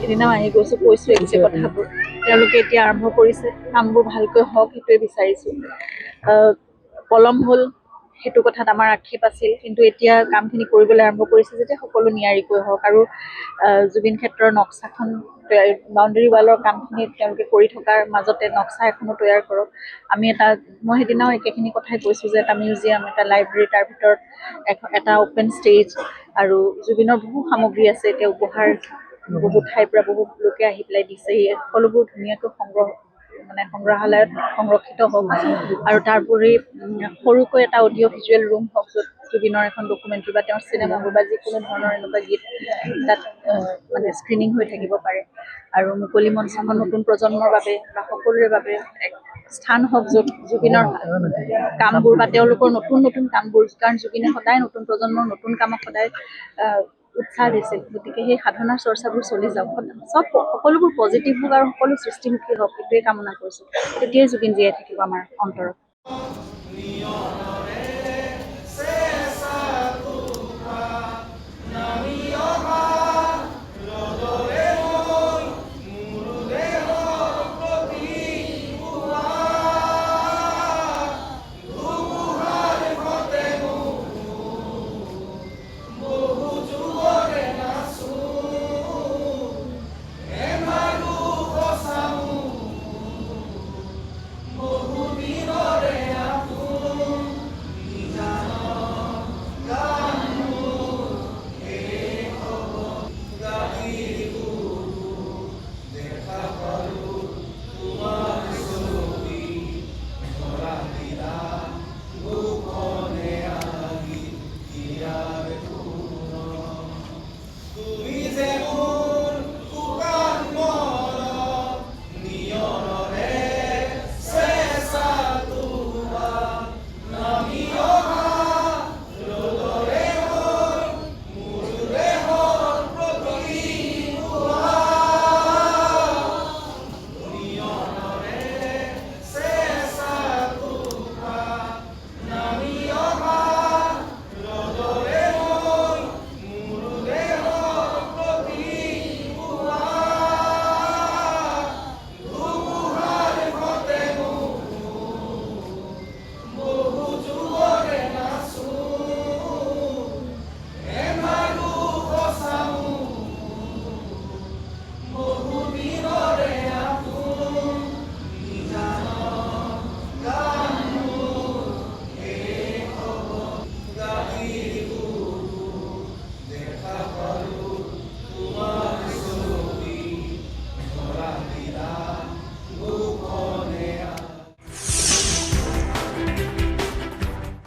সিদিনা আহি গৈছোঁ, কৈছোঁ এই কথাবোৰ। তেওঁলোকে এতিয়া আৰম্ভ কৰিছে, কামবোৰ ভালকৈ হওক সেইটোৱে বিচাৰিছোঁ। পলম হ'ল সেইটো কথাত আমাৰ আক্ষেপ আছিল, কিন্তু এতিয়া কামখিনি কৰিবলৈ আৰম্ভ কৰিছে যেতিয়া সকলো নিয়াৰিকৈ হওক। আৰু জুবিন ক্ষেত্ৰৰ নক্সাখন বাউণ্ডেৰী ৱালৰ কামখিনি তেওঁলোকে কৰি থকাৰ মাজতে নক্সা এখনো তৈয়াৰ কৰক। মই সেইদিনাও একেখিনি কথাই কৈছোঁ যে এটা মিউজিয়াম, এটা লাইব্ৰেৰী, তাৰ ভিতৰত এটা অ'পেন ষ্টেজ আৰু জুবিনৰ বহু সামগ্ৰী আছে, এতিয়া উপহাৰ বহুত ঠাইৰ পৰা বহুত লোকে আহি পেলাই দিছেহি, সকলোবোৰ ধুনীয়াকৈ সংগ্ৰহালয়ত সংৰক্ষিত হওক। আৰু তাৰোপৰি সৰুকৈ এটা অডিঅ' ভিজুৱেল ৰুম হওক, য'ত জুবিনৰ এখন ডকুমেণ্টাৰী বা তেওঁৰ চিনেমাবোৰ বা যিকোনো ধৰণৰ এনেকুৱা গীত তাত স্ক্ৰিনিং হৈ থাকিব পাৰে। আৰু মুকলি মঞ্চখন নতুন প্ৰজন্মৰ বাবে বা সকলোৰে বাবে এক স্থান হওক, য'ত জুবিনৰ কামবোৰ বা তেওঁলোকৰ নতুন নতুন কামবোৰ, কাৰণ জুবিনে সদায় নতুন প্ৰজন্মৰ নতুন কামক সদায় উৎসাহ দিছিল। গতিকে সেই সাধনাৰ চৰ্চাবোৰ চলি যাওক, সকলোবোৰ পজিটিভ হওক আৰু সকলো সৃষ্টিমুখী হওক, সেইটোৱে কামনা কৰিছোঁ। তেতিয়াই জুবিন জীয়াই থাকিব আমাৰ অন্তৰত।